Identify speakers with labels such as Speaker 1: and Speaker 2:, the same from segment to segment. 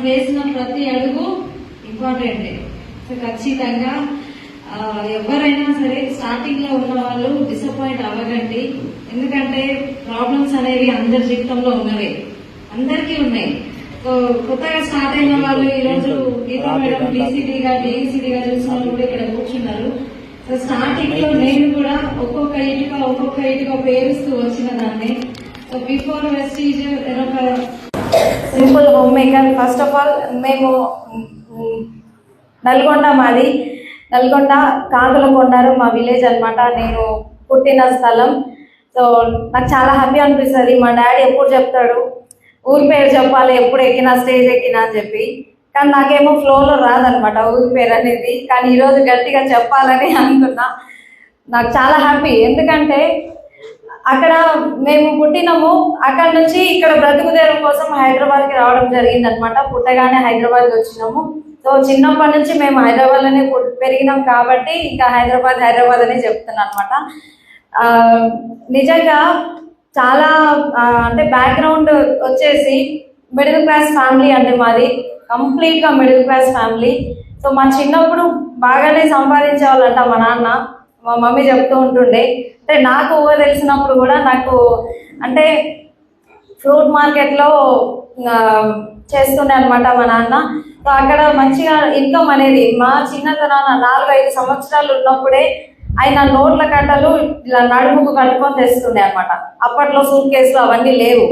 Speaker 1: వేసిన ప్రతి అడుగు ఇంపార్టెంటే. సో ఖచ్చితంగా ఎవరైనా సరే స్టార్టింగ్ లో ఉన్న వాళ్ళు డిసప్పాయింట్ అవ్వకండి. ఎందుకంటే ప్రాబ్లమ్స్ అనేవి అందరి జీవితంలో ఉన్నవే, అందరికీ ఉన్నాయి. సో కొత్తగా స్టార్ట్ అయిన వాళ్ళు ఈ రోజు గీతా మేడం డీసీడీగా డిఈసీడీగా చూసిన వాళ్ళు కూడా ఇక్కడ కూర్చున్నారు. సో స్టార్టింగ్ లో నేను కూడా ఒక్కొక్క ఇటుక పేరుస్తూ వచ్చిన దాన్ని. సో బిఫోర్ వెస్టీజ్ ఒక simple home maker. First of all మేము మాది నల్గొండ కాకులకొండారు మా విలేజ్ అనమాట, నేను పుట్టిన స్థలం. సో నాకు చాలా హ్యాపీ అనిపిస్తుంది. మా డాడీ ఎప్పుడు చెప్తాడు ఊరి పేరు చెప్పాలి ఎప్పుడు ఎక్కినా స్టేజ్ ఎక్కినా అని చెప్పి, కానీ నాకేమో ఫ్లోలో రాదనమాట ఊరి పేరు అనేది. కానీ ఈరోజు గట్టిగా చెప్పాలని అనుకున్నా. నాకు చాలా హ్యాపీ, ఎందుకంటే అక్కడ మేము పుట్టినాము, అక్కడ నుంచి ఇక్కడ బ్రతుకుదేరం కోసం హైదరాబాద్కి రావడం జరిగింది అనమాట. పుట్టగానే హైదరాబాద్కి వచ్చినాము. సో చిన్నప్పటి నుంచి మేము హైదరాబాద్లోనే పెరిగినాం కాబట్టి ఇంకా హైదరాబాద్ అనే చెప్తున్నాను అనమాట. నిజంగా చాలా అంటే బ్యాక్గ్రౌండ్ వచ్చేసి మిడిల్ క్లాస్ ఫ్యామిలీ అంటే మాది కంప్లీట్గా మిడిల్ క్లాస్ ఫ్యామిలీ. సో మా చిన్నప్పుడు బాగానే సంపాదించేవాళ్ళంట మా నాన్న, మా మమ్మీ చెప్తూ ఉంటుండే. అంటే నాకు ఊహ తెలిసినప్పుడు కూడా నాకు అంటే ఫ్రూట్ మార్కెట్లో చేస్తుండే అనమాట మా నాన్న. సో అక్కడ మంచిగా ఇన్కమ్ అనేది మా చిన్నతనాన 4-5 సంవత్సరాలు ఉన్నప్పుడే ఆయన నోట్ల కట్టలు ఇలా నడుముకు కట్టుకొని తెస్తుండే అనమాట. అప్పట్లో సూట్ కేసులు అవన్నీ లేవు.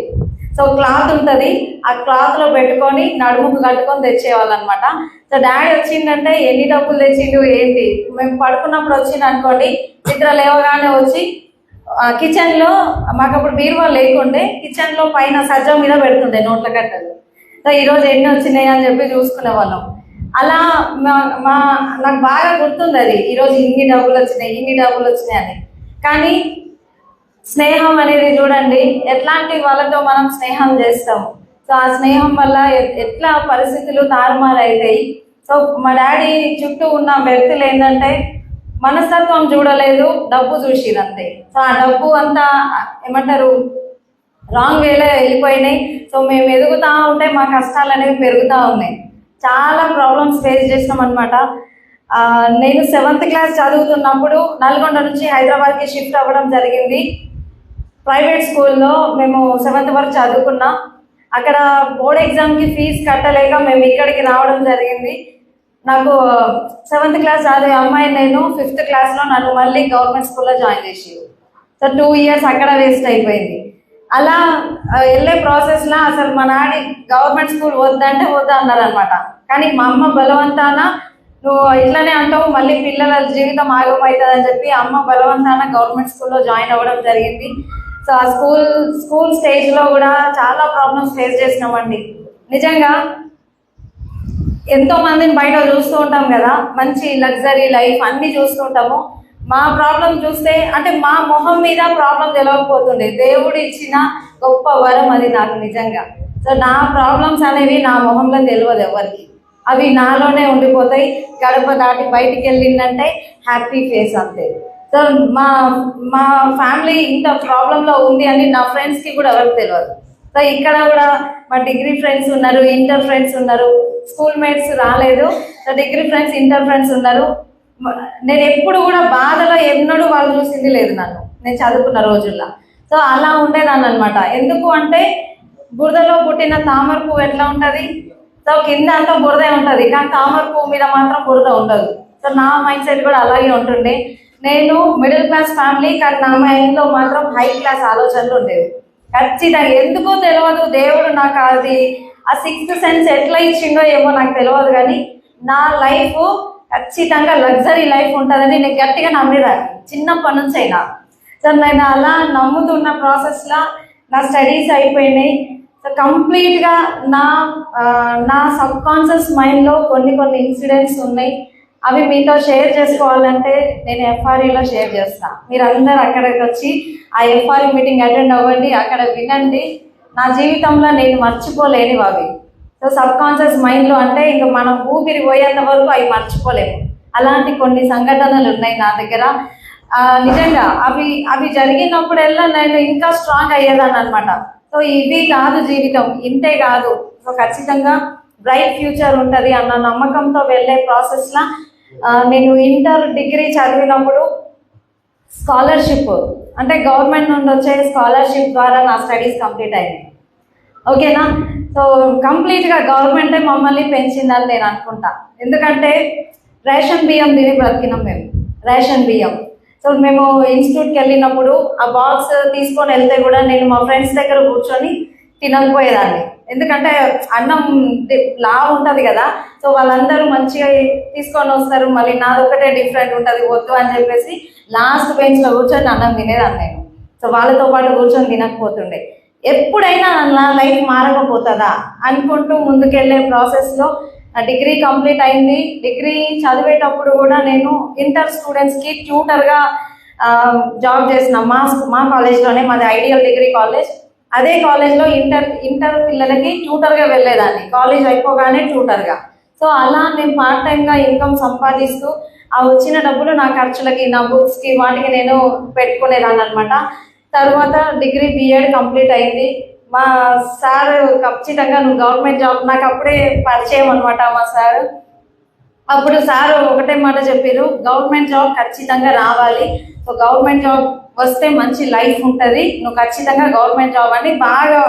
Speaker 1: సో క్లాత్ ఉంటుంది, ఆ క్లాత్లో పెట్టుకొని నడుముకు కట్టుకొని తెచ్చేవాళ్ళు అనమాట. సో డాడీ వచ్చిందంటే ఎన్ని డబ్బులు తెచ్చిండు ఏంటి, మేము పడుకున్నప్పుడు వచ్చింది అనుకోండి, నిద్ర లేవగానే వచ్చి కిచెన్లో, మాకు అప్పుడు బీరువా లేకుండే, కిచెన్లో పైన సజ్జం మీద పెడుతుండే నోట్ల కట్టలు. సో ఈరోజు ఎన్ని వచ్చినాయి అని చెప్పి చూసుకునే వాళ్ళం. అలా నాకు బాగా గుర్తుంది అది, ఈరోజు ఇన్ని డబ్బులు వచ్చినాయి అని. కానీ స్నేహం అనేది చూడండి, ఎట్లాంటి వాళ్ళతో మనం స్నేహం చేస్తాము. సో ఆ స్నేహం వల్ల ఎట్లా పరిస్థితులు తారుమారు అవుతాయి. సో మా డాడీ చుట్టూ ఉన్న వ్యక్తులు ఏంటంటే మనస్తత్వం చూడలేదు, డబ్బు చూసిరంతే. సో ఆ డబ్బు అంతా ఏమంటారు రాంగ్ వేలో వెళ్ళిపోయినాయి. సో మేము ఎదుగుతూ ఉంటే మా కష్టాలు అనేవి పెరుగుతూ ఉన్నాయి. చాలా ప్రాబ్లమ్స్ ఫేస్ చేసినాం అనమాట. నేను 7th క్లాస్ చదువుతున్నప్పుడు నల్గొండ నుంచి హైదరాబాద్కి షిఫ్ట్ అవ్వడం జరిగింది. ప్రైవేట్ స్కూల్లో మేము 7th వరకు చదువుకున్నాం. అక్కడ బోర్డ్ ఎగ్జామ్కి ఫీజు కట్టలేక మేము ఇక్కడికి రావడం జరిగింది. నాకు 7th క్లాస్ చదివే అమ్మాయి నేను 5th క్లాస్లో నన్ను మళ్ళీ గవర్నమెంట్ స్కూల్లో జాయిన్ చేసి, సో 2 ఇయర్స్ అక్కడ వేస్ట్ అయిపోయింది. అలా వెళ్ళే ప్రాసెస్లో అసలు మా నాడి గవర్నమెంట్ స్కూల్ వద్దంటే వద్దా అన్నారనమాట. కానీ మా అమ్మ బలవంతాన నువ్వు ఇట్లనే అంటావు మళ్ళీ పిల్లల జీవితం ఆగమవుతుంది అని చెప్పి అమ్మ బలవంతాన గవర్నమెంట్ స్కూల్లో జాయిన్ అవ్వడం జరిగింది. సో ఆ స్కూల్ స్టేజ్లో కూడా చాలా ప్రాబ్లమ్స్ ఫేస్ చేసినామండి. నిజంగా ఎంతో మందిని బయట చూస్తూ ఉంటాం కదా, మంచి లగ్జరీ లైఫ్ అన్నీ చూస్తూ ఉంటాము. మా ప్రాబ్లం చూస్తే అంటే మా మొహం మీద ప్రాబ్లం తెలియకపోతుండే, దేవుడు ఇచ్చిన గొప్ప వరం అది నాకు నిజంగా. సో నా ప్రాబ్లమ్స్ అనేవి నా మొహంలో తెలియదు ఎవరికి, అవి నాలోనే ఉండిపోతాయి. గడప దాటి బయటికి వెళ్ళిందంటే హ్యాపీ ఫేస్ అంతే. సో మా ఫ్యామిలీ ఇంత ప్రాబ్లంలో ఉంది అని నా ఫ్రెండ్స్కి కూడా ఎవరికి తెలియదు. సో ఇక్కడ కూడా మా డిగ్రీ ఫ్రెండ్స్ ఉన్నారు, ఇంటర్ ఫ్రెండ్స్ ఉన్నారు, స్కూల్ మేట్స్ రాలేదు. So degree friends, inter friends ఉన్నారు. నేను ఎప్పుడు కూడా బాధలో ఎన్నడూ వాళ్ళు చూసింది లేదు నన్ను, నేను చదువుకున్న రోజుల్లో. సో అలా ఉండేదాన్ని అనమాట. ఎందుకు అంటే బురదలో పుట్టిన తామర పువ్వు ఎట్లా ఉంటుంది, సో కింద అంతా బురదే ఉంటుంది, కానీ తామర పువ్వు మీద మాత్రం బురద ఉండదు. సో నా మైండ్ సెట్ కూడా అలాగే ఉంటుండే. నేను మిడిల్ క్లాస్ ఫ్యామిలీ, కానీ నా మైండ్లో మాత్రం హై క్లాస్ ఆలోచనలు ఉండేవి ఖచ్చితంగా. ఎందుకో తెలియదు, దేవుడు నాకు అది ఆ 6th సెన్స్ ఎట్లా ఇచ్చిండో ఏమో నాకు తెలియదు, కానీ నా లైఫ్ ఖచ్చితంగా లగ్జరీ లైఫ్ ఉంటుందని నేను గట్టిగా నమ్మేదాన్ని చిన్నప్పటి నుంచి అయినా. సో నేను అలా నమ్ముతున్న ప్రాసెస్లో నా స్టడీస్ అయిపోయినాయి. సో కంప్లీట్గా నా సబ్ కాన్షియస్ మైండ్లో కొన్ని ఇన్సిడెంట్స్ ఉన్నాయి. అవి మీతో షేర్ చేసుకోవాలంటే నేను ఎఫ్ఆర్ఈలో షేర్ చేస్తాను. మీరందరూ అక్కడికి వచ్చి ఆ ఎఫ్ఆర్ఈ మీటింగ్ అటెండ్ అవ్వండి, అక్కడ వినండి. నా జీవితంలో నేను మర్చిపోలేనివి అవి. సో సబ్ కాన్షియస్ మైండ్లో అంటే ఇంకా మనం ఊపిరి పోయేంత వరకు అవి మర్చిపోలేము. అలాంటి కొన్ని సంఘటనలు ఉన్నాయి నా దగ్గర. నిజంగా అవి జరిగినప్పుడల్లా నేను ఇంకా స్ట్రాంగ్ అయ్యేదాన్ని అనమాట. సో ఇది కాదు జీవితం, ఇంతే కాదు. సో ఖచ్చితంగా బ్రైట్ ఫ్యూచర్ ఉంటుంది అన్న నమ్మకంతో వెళ్ళే ప్రాసెస్లో నేను ఇంటర్ డిగ్రీ చదివినప్పుడు స్కాలర్షిప్ అంటే గవర్నమెంట్ నుండి వచ్చే స్కాలర్షిప్ ద్వారా నా స్టడీస్ కంప్లీట్ అయ్యాయి. ఓకేనా? సో కంప్లీట్గా గవర్నమెంటే మమ్మల్ని పెంచిందని నేను అనుకుంటా. ఎందుకంటే రేషన్ బియ్యం తిని బ్రతికినాం మేము, రేషన్ బియ్యం. సో మేము ఇన్స్టిట్యూట్కి వెళ్ళినప్పుడు ఆ బాక్స్ తీసుకొని వెళ్తే కూడా నేను మా ఫ్రెండ్స్ దగ్గర కూర్చొని తినకపోయేదాన్ని. ఎందుకంటే అన్నం లా ఉంటుంది కదా, సో వాళ్ళందరూ మంచిగా తీసుకొని వస్తారు, మళ్ళీ నాదొక్కటే డిఫరెంట్ ఉంటుంది వద్దు అని చెప్పేసి లాస్ట్ బెంచ్లో కూర్చొని అన్నం తినేదాన్ని నేను. సో వాళ్ళతో పాటు కూర్చొని తినకపోతుండే. ఎప్పుడైనా నా లైఫ్ మారకపోతుందా అనుకుంటూ ముందుకెళ్ళే ప్రాసెస్లో డిగ్రీ కంప్లీట్ అయింది. డిగ్రీ చదివేటప్పుడు కూడా నేను ఇంటర్ స్టూడెంట్స్కి ట్యూటర్గా జాబ్ చేసిన మా కాలేజ్లోనే, మాది ఐడియల్ డిగ్రీ కాలేజ్. అదే కాలేజ్లో ఇంటర్ పిల్లలకి ట్యూటర్గా వెళ్ళేదాన్ని, కాలేజ్ అయిపోగానే ట్యూటర్గా. సో అలా నేను పార్ట్ టైంగా ఇన్కమ్ సంపాదిస్తూ ఆ వచ్చిన డబ్బులు నా ఖర్చులకి, నా బుక్స్కి, వాటికి నేను పెట్టుకునేదాన్ని అనమాట. తర్వాత డిగ్రీ బిఎడ్ కంప్లీట్ అయింది. మా సార్ ఖచ్చితంగా నువ్వు గవర్నమెంట్ జాబ్, నాకు అప్పుడే పరిచయం అనమాట మా సార్. అప్పుడు సార్ ఒకటే మాట చెప్పారు, గవర్నమెంట్ జాబ్ ఖచ్చితంగా రావాలి, సో గవర్నమెంట్ జాబ్ వస్తే మంచి లైఫ్ ఉంటుంది, నువ్వు ఖచ్చితంగా గవర్నమెంట్ జాబ్ అని బాగా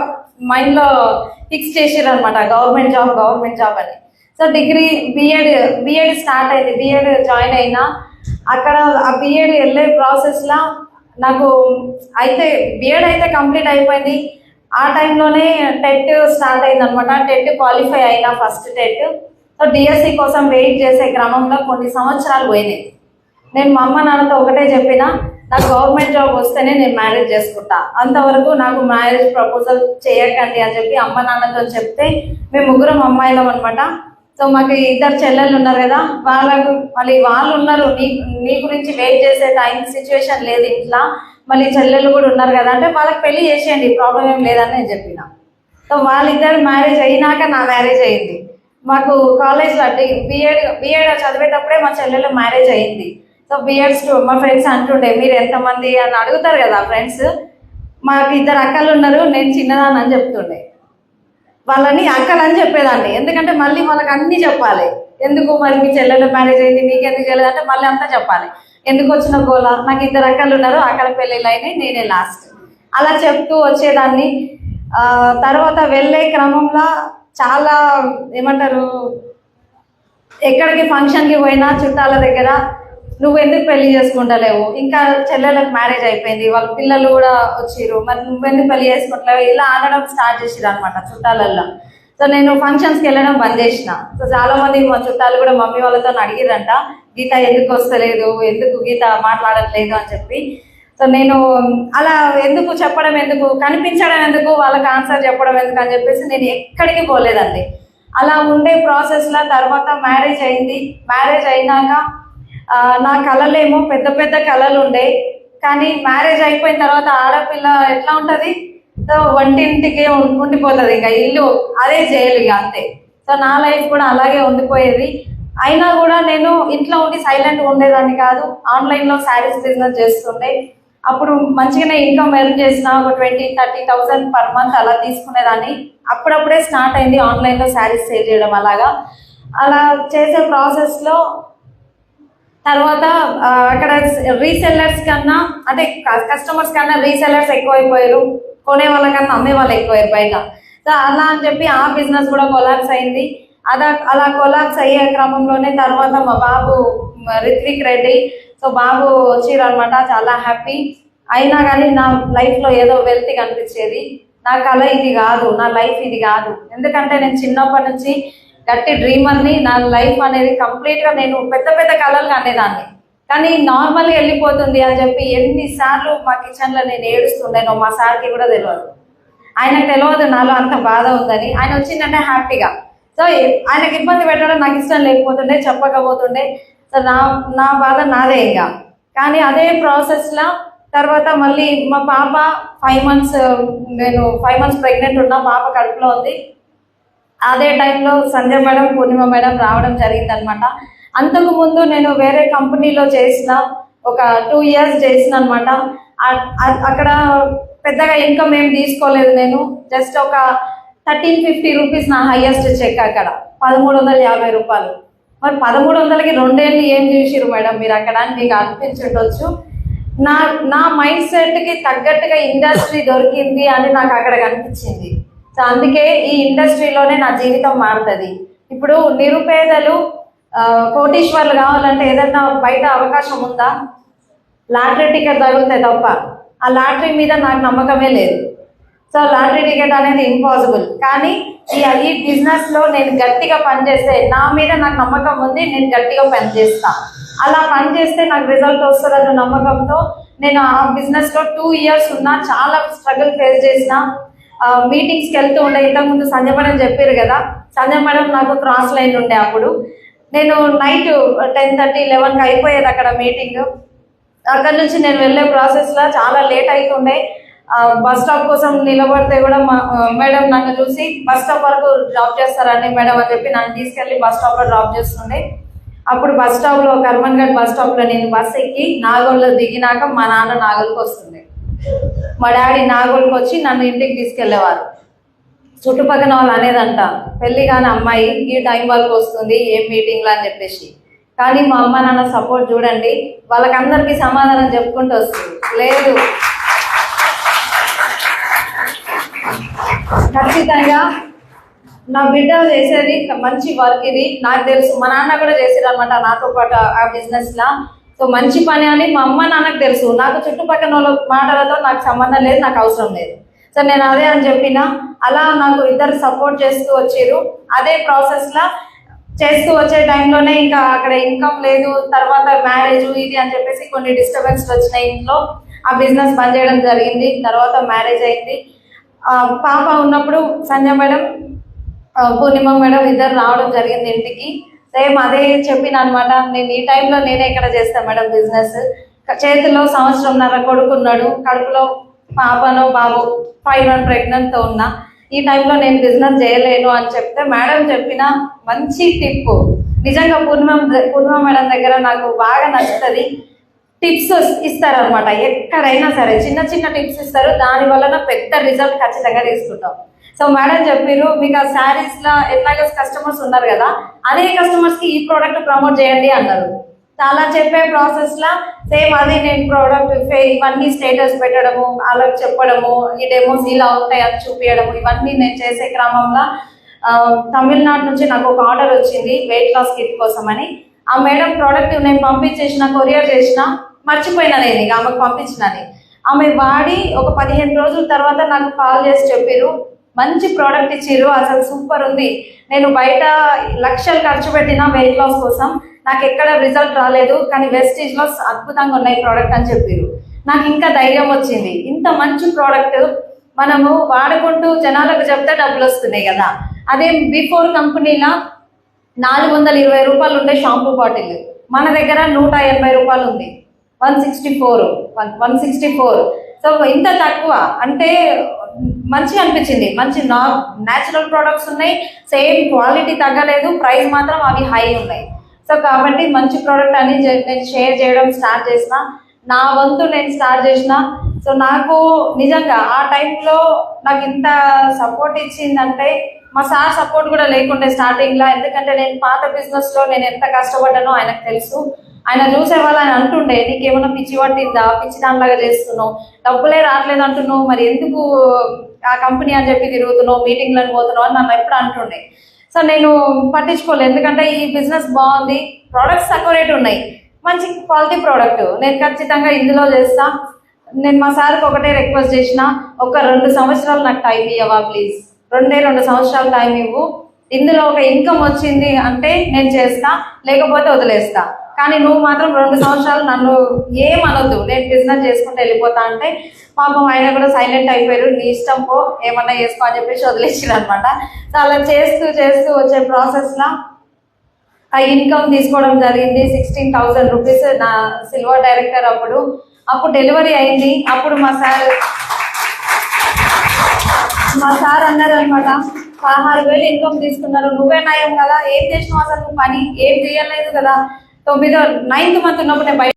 Speaker 1: మైండ్లో ఫిక్స్ చేసారు అనమాట, గవర్నమెంట్ జాబ్ అని. సో డిగ్రీ బిఎడ్ స్టార్ట్ అయింది, బిఎడ్ జాయిన్ అయినా. అక్కడ ఆ బిఎడ్ వెళ్ళే ప్రాసెస్లో నాకు అయితే బిఎడ్ అయితే కంప్లీట్ అయిపోయింది. ఆ టైంలోనే టెట్ స్టార్ట్ అయింది అనమాట. టెట్ క్వాలిఫై అయినా ఫస్ట్ టెట్. సో డిఎస్సి కోసం వెయిట్ చేసే క్రమంలో కొన్ని సంవత్సరాలు పోయినాయి. నేను మా అమ్మ నాన్నతో ఒకటే చెప్పిన, నాకు గవర్నమెంట్ జాబ్ వస్తేనే నేను మ్యారేజ్ చేసుకుంటా, అంతవరకు నాకు మ్యారేజ్ ప్రపోజల్ చేయకండి అని చెప్పి అమ్మ నాన్నతో చెప్తే, మేము ముగ్గురం అమ్మాయిలం అనమాట. సో మాకు 2 చెల్లెళ్ళు ఉన్నారు కదా, మళ్ళీ వాళ్ళు ఉన్నారు, నీ గురించి వెయిట్ చేసే టైం సిచ్యువేషన్ లేదు ఇంట్లో, మళ్ళీ చెల్లెళ్ళు కూడా ఉన్నారు కదా అంటే వాళ్ళకి పెళ్లి చేసేయండి, ప్రాబ్లం ఏం లేదని నేను చెప్పిన. సో వాళ్ళిద్దరు మ్యారేజ్ అయినాక నా మ్యారేజ్ అయింది. మాకు కాలేజ్లో బిఎడ్ చదివేటప్పుడే మా చెల్లెలు మ్యారేజ్ అయింది. సో బిఎడ్స్ మా ఫ్రెండ్స్ అంటుండే, మీరు ఎంతమంది అని అడుగుతారు కదా ఫ్రెండ్స్. మాకు 2 అక్కలు ఉన్నారు, నేను చిన్నదాన్ని అని చెప్తుండే. వాళ్ళని అక్కలు అని చెప్పేదాన్ని, ఎందుకంటే మళ్ళీ వాళ్ళకి అన్నీ చెప్పాలి. ఎందుకు మరి మీ చెల్లెలు మ్యారేజ్ అయింది, నీకెందుకు చేయలేదు అంటే మళ్ళీ అంతా చెప్పాలి. ఎందుకు వచ్చిన గోలా, నాకు 2 అక్కలు ఉన్నారు, అక్కల పెళ్ళిళ్ళు అయినాయి, నేనే లాస్ట్, అలా చెప్తూ వచ్చేదాన్ని. తర్వాత వెళ్ళే క్రమంలో చాలా ఏమంటారు, ఎక్కడికి ఫంక్షన్కి పోయినా చుట్టాల దగ్గర నువ్వు ఎందుకు పెళ్లి చేసుకుంటలేవు, ఇంకా చెల్లెలకు మ్యారేజ్ అయిపోయింది, వాళ్ళ పిల్లలు కూడా వచ్చిర్రు, మరి నువ్వెందుకు పెళ్లి చేసుకుంటలేవు, ఇలా అనడం స్టార్ట్ చేసిరు అనమాట చుట్టాలల్లో. సో నేను ఫంక్షన్స్కి వెళ్ళడం బంద్ చేసిన. సో చాలామంది మా చుట్టాలు కూడా మమ్మీ వాళ్ళతో అడిగిరంట, గీత ఎందుకు వస్తలేదు, ఎందుకు గీత మాట్లాడట్లేదు అని చెప్పి. సో నేను అలా ఎందుకు చెప్పడం, ఎందుకు కనిపించడం, ఎందుకు వాళ్ళకి ఆన్సర్ చెప్పడం ఎందుకు అని చెప్పేసి నేను ఎక్కడికి పోలేదండి. అలా ఉండే ప్రాసెస్లో తర్వాత మ్యారేజ్ అయింది. మ్యారేజ్ అయినాక నా కళలేమో పెద్ద పెద్ద కళలు ఉండే, కానీ మ్యారేజ్ అయిపోయిన తర్వాత ఆడపిల్ల ఎట్లా ఉంటుంది, సో వంటింటికే ఉండిపోతుంది, ఇంకా ఇల్లు అదే జైలు ఇక అంతే. సో నా లైఫ్ కూడా అలాగే ఉండిపోయేది. అయినా కూడా నేను ఇంట్లో ఉండి సైలెంట్గా ఉండేదాన్ని కాదు. ఆన్లైన్లో శారీస్ బిజినెస్ చేస్తుండే. అప్పుడు మంచిగానే ఇన్కమ్ ఎర్న్ చేసిన, ఒక 20-30,000 పర్ మంత్ అలా తీసుకునేదాన్ని. అప్పుడప్పుడే స్టార్ట్ అయింది ఆన్లైన్లో శారీస్ సేల్ చేయడం. అలా చేసే ప్రాసెస్లో తర్వాత అక్కడ రీసెల్లర్స్ కన్నా, అంటే కస్టమర్స్ కన్నా రీసెల్లర్స్ ఎక్కువైపోయారు, కొనే వాళ్ళకన్నా అమ్మే వాళ్ళు ఎక్కువయ్యారు బయట. సో అలా అని చెప్పి ఆ బిజినెస్ కూడా కొలాప్స్ అయింది. అలా కొలాప్స్ అయ్యే క్రమంలోనే తర్వాత మా బాబు రిత్విక్ రెడ్డి, సో బాబు వచ్చిరనమాట. చాలా హ్యాపీ. అయినా కానీ నా లైఫ్లో ఏదో వెల్తీ కనిపించేది. నా కళ ఇది కాదు, నా లైఫ్ ఇది కాదు. ఎందుకంటే నేను చిన్నప్పటి నుంచి గట్టి డ్రీమర్ని. నా లైఫ్ అనేది కంప్లీట్గా నేను పెద్ద పెద్ద కళలు అనేదాన్ని, కానీ నార్మల్గా వెళ్ళిపోతుంది అని చెప్పి ఎన్నిసార్లు మా కిచెన్లో నేను ఏడుస్తుండేనో మా సార్కి కూడా తెలియదు. ఆయనకు తెలియదు నాలో అంత బాధ ఉందని. ఆయన వచ్చిందంటే హ్యాపీగా. సో ఆయనకి ఇబ్బంది పెట్టడం నాకు ఇష్టం లేకపోతుండే, చెప్పకపోతుండే. సో నా బాధ నాదే ఇంకా. కానీ అదే ప్రాసెస్లో తర్వాత మళ్ళీ మా పాప 5 months, నేను 5 months ప్రెగ్నెంట్ ఉన్నా, పాప కడుపులో ఉంది. అదే టైంలో సంజయ్ మేడం, పూర్ణిమ మేడం రావడం జరిగిందనమాట. అంతకు ముందు నేను వేరే కంపెనీలో చేసిన, ఒక 2 years చేసిన అనమాట. అక్కడ పెద్దగా ఇన్కమ్ ఏం తీసుకోలేదు నేను. జస్ట్ ఒక 1350 రూపీస్ నా హైయెస్ట్ చెక్ అక్కడ, 1350 రూపాయలు. మరి 1300కి 2 ఏళ్ళు ఏం చేసిరు మేడం మీరు అక్కడ అని మీకు అనిపించుండొచ్చు. నా నా మైండ్ సెట్కి తగ్గట్టుగా ఇండస్ట్రీ దొరికింది అని నాకు అక్కడ కనిపించింది. సో అందుకే ఈ ఇండస్ట్రీలోనే నా జీవితం మారుతుంది. ఇప్పుడు నిరుపేదలు కోటీశ్వర్లు కావాలంటే ఏదైనా బయట అవకాశం ఉందా? లాటరీ టికెట్ తగులుతాయి తప్ప ఆ లాటరీ మీద నాకు నమ్మకమే లేదు. సో లాటరీ టికెట్ అనేది ఇంపాసిబుల్. కానీ ఈ బిజినెస్లో నేను గట్టిగా పనిచేస్తే, నా మీద నాకు నమ్మకం ఉంది, నేను గట్టిగా పనిచేస్తా. అలా పనిచేస్తే నాకు రిజల్ట్ వస్తుందన్న నమ్మకంతో నేను ఆ బిజినెస్లో 2 ఇయర్స్ ఉన్నా. చాలా స్ట్రగుల్ ఫేస్ చేసిన. మీటింగ్స్కి వెళ్తూ ఉండే. ఇంతకుముందు సంజయ్ మేడం చెప్పారు కదా, సంజయ్ మేడం నాకు క్రాస్ లైన్ ఉండే. అప్పుడు నేను నైట్ 10:30, 11కి అయిపోయేది అక్కడ మీటింగ్. అక్కడ నుంచి నేను వెళ్ళే ప్రాసెస్లో చాలా లేట్ అవుతుండే. బస్ స్టాప్ కోసం నిలబడితే కూడా మేడం నన్ను చూసి బస్ స్టాప్ వరకు డ్రాప్ చేస్తారండి మేడం అని చెప్పి నన్ను తీసుకెళ్ళి బస్ స్టాప్లో డ్రాప్ చేస్తుండే. అప్పుడు బస్ స్టాప్లో కర్మన్ఘట్ బస్ స్టాప్లో నేను బస్ ఎక్కి నాగోల్లో దిగినాక మా నాన్న నాగోల్కి వస్తుంది, మా డాడీ నాగోల్కి వచ్చి నన్ను ఇంటికి తీసుకెళ్లేవారు. చుట్టుపక్కల వాళ్ళు అనేదంట, పెళ్లి కాని అమ్మాయి ఈ టైం వరకు వస్తుంది ఏం మీటింగ్లు అని చెప్పేసి. కానీ మా అమ్మ నాన్న సపోర్ట్ చూడండి, వాళ్ళకందరికీ సమాధానం చెప్పుకుంటూ వస్తుంది. లేదు, ఖచ్చితంగా నా బిడ్డ చేసేది మంచి వర్క్, ఇది నాకు తెలుసు. మా నాన్న కూడా చేసారు అనమాట నాతో పాటు ఆ బిజినెస్లా. సో మంచి పని అని మా అమ్మ నాన్నకు తెలుసు. నాకు చుట్టుపక్కల వాళ్ళ మాటలతో నాకు సంబంధం లేదు, నాకు అవసరం లేదు. సో నేను అదే అని చెప్పిన. అలా నాకు ఇద్దరు సపోర్ట్ చేస్తూ వచ్చారు. అదే ప్రాసెస్లో చేస్తూ వచ్చే టైంలోనే ఇంకా అక్కడ ఇన్కమ్ లేదు. తర్వాత మ్యారేజ్ ఇది అని చెప్పేసి కొన్ని డిస్టర్బెన్స్ వచ్చినాయి ఇంట్లో. ఆ బిజినెస్ బంద్ చేయడం జరిగింది. తర్వాత మ్యారేజ్ అయింది. పాప ఉన్నప్పుడు సంజయ్ మేడం, పూర్ణిమ మేడం ఇద్దరు రావడం జరిగింది ఇంటికి. సేమ్ అదే చెప్పిన అనమాట, నేను ఈ టైంలో నేనే ఇక్కడ చేస్తాను మేడం బిజినెస్. చేతిలో 1.5 సంవత్సరం కొడుకున్నాడు, కడుపులో పాపను బాబు 5 months ప్రెగ్నెంట్తో ఉన్నా. ఈ టైంలో నేను బిజినెస్ చేయలేను అని చెప్తే మేడం చెప్పిన మంచి టిప్ నిజంగా పూర్ణిమ మేడం దగ్గర నాకు బాగా నచ్చుతుంది. టిప్స్ ఇస్తారనమాట, ఎక్కడైనా సరే చిన్న చిన్న టిప్స్ ఇస్తారు, దాని వలన పెద్ద రిజల్ట్ ఖచ్చితంగా తీసుకుంటాం. సో మేడం చెప్పారు, మీకు ఆ శారీస్లో ఎట్లాగో కస్టమర్స్ ఉన్నారు కదా, అదే కస్టమర్స్కి ఈ ప్రోడక్ట్ ప్రమోట్ చేయండి అన్నారు. అలా చెప్పే ప్రాసెస్లో సేమ్ అది నేను ప్రోడక్ట్ ఇవన్నీ స్టేటస్ పెట్టడము, అలా చెప్పడము, ఈ డెమోస్ ఇలా ఉంటాయి అని చూపించడము, ఇవన్నీ నేను చేసే క్రమంలో తమిళనాడు నుంచి నాకు ఒక ఆర్డర్ వచ్చింది వెయిట్ లాస్ కిట్ కోసం అని. ఆ మేడం ప్రోడక్ట్ నేను పంపించేసిన, కొరియర్ చేసిన, మర్చిపోయినా నేను ఇక ఆమెకు పంపించినని. ఆమె వాడి ఒక 15 రోజుల తర్వాత నాకు కాల్ చేసి చెప్పారు, మంచి ప్రోడక్ట్ ఇచ్చిర్రు, అసలు సూపర్ ఉంది, నేను బయట లక్షలు ఖర్చు పెట్టిన వెయిట్ లాస్ కోసం, నాకు ఎక్కడ రిజల్ట్ రాలేదు, కానీ వెస్టీజ్లో అద్భుతంగా ఉన్నాయి ప్రోడక్ట్ అని చెప్పారు. నాకు ఇంకా ధైర్యం వచ్చింది, ఇంత మంచి ప్రోడక్ట్ మనము వాడుకుంటూ జనాలకు చెప్తే డబ్బులు వస్తున్నాయి కదా. అదే బిఫోర్ కంపెనీలో 420 రూపాయలు ఉండే షాంపూ బాటిల్ మన దగ్గర 180 రూపాయలు ఉంది, 164. సో ఇంత తక్కువ అంటే మంచిగా అనిపించింది. మంచి న్యాచురల్ ప్రోడక్ట్స్ ఉన్నాయి, సేమ్ క్వాలిటీ తగ్గలేదు, ప్రైస్ మాత్రం అవి హై ఉన్నాయి. సో కాబట్టి మంచి ప్రోడక్ట్ అని నేను షేర్ చేయడం స్టార్ట్ చేసిన, నా వంతు నేను స్టార్ట్ చేసిన. సో నాకు నిజంగా ఆ టైంలో నాకు ఇంత సపోర్ట్ ఇచ్చిందంటే మా సార్ సపోర్ట్ కూడా లేకుండే స్టార్టింగ్లో. ఎందుకంటే నేను పాత బిజినెస్లో నేను ఎంత కష్టపడ్డానో ఆయనకు తెలుసు. ఆయన చూసేవాళ్ళు, ఆయన అంటుండే, నీకేమన్నా పిచ్చి పట్టిందా, పిచ్చి దానిలాగా చేస్తున్నావు, డబ్బులే రావట్లేదు అంటున్నావు, మరి ఎందుకు ఆ కంపెనీ అని చెప్పి తిరుగుతున్నావు, మీటింగ్లను పోతున్నావు అని నన్ను ఎప్పుడు అంటుండే. సో నేను పట్టించుకోలేదు, ఎందుకంటే ఈ బిజినెస్ బాగుంది, ప్రోడక్ట్స్ తక్కువ రేటు ఉన్నాయి, మంచి క్వాలిటీ ప్రోడక్ట్, నేను ఖచ్చితంగా ఇందులో చేస్తా. నేను మా సార్కి ఒకటే రిక్వెస్ట్ చేసిన, ఒక 2 సంవత్సరాలు నాకు టైం ఇవ్వవా ప్లీజ్, 2 సంవత్సరాలు టైం ఇవ్వు, ఇందులో ఒక ఇన్కమ్ వచ్చింది అంటే నేను చేస్తా, లేకపోతే వదిలేస్తా, కానీ నువ్వు మాత్రం 2 సంవత్సరాలు నన్ను ఏమనొద్దు, నేను బిజినెస్ చేసుకుంటూ వెళ్ళిపోతా అంటే పాపం ఆయన కూడా సైలెంట్ అయిపోయారు, నీ ఇష్టం పో, ఏమన్నా చేసుకో అని చెప్పేసి వదిలేసారు అనమాట. సో అలా చేస్తూ చేస్తూ వచ్చే ప్రాసెస్లో ఆ ఇన్కమ్ తీసుకోవడం జరిగింది. 16,000 రూపీస్ నా సిల్వర్ డైరెక్టర్ అప్పుడు డెలివరీ అయింది. అప్పుడు మా సార్ అన్నారు అనమాట, 16,000 ఇన్కమ్ తీసుకున్నారు, నువ్వే నయం కదా, ఏం చేసినావు అసలు, నువ్వు పని ఏం చేయలేదు కదా. 9th మంత్ ఉన్నప్పుడు నేను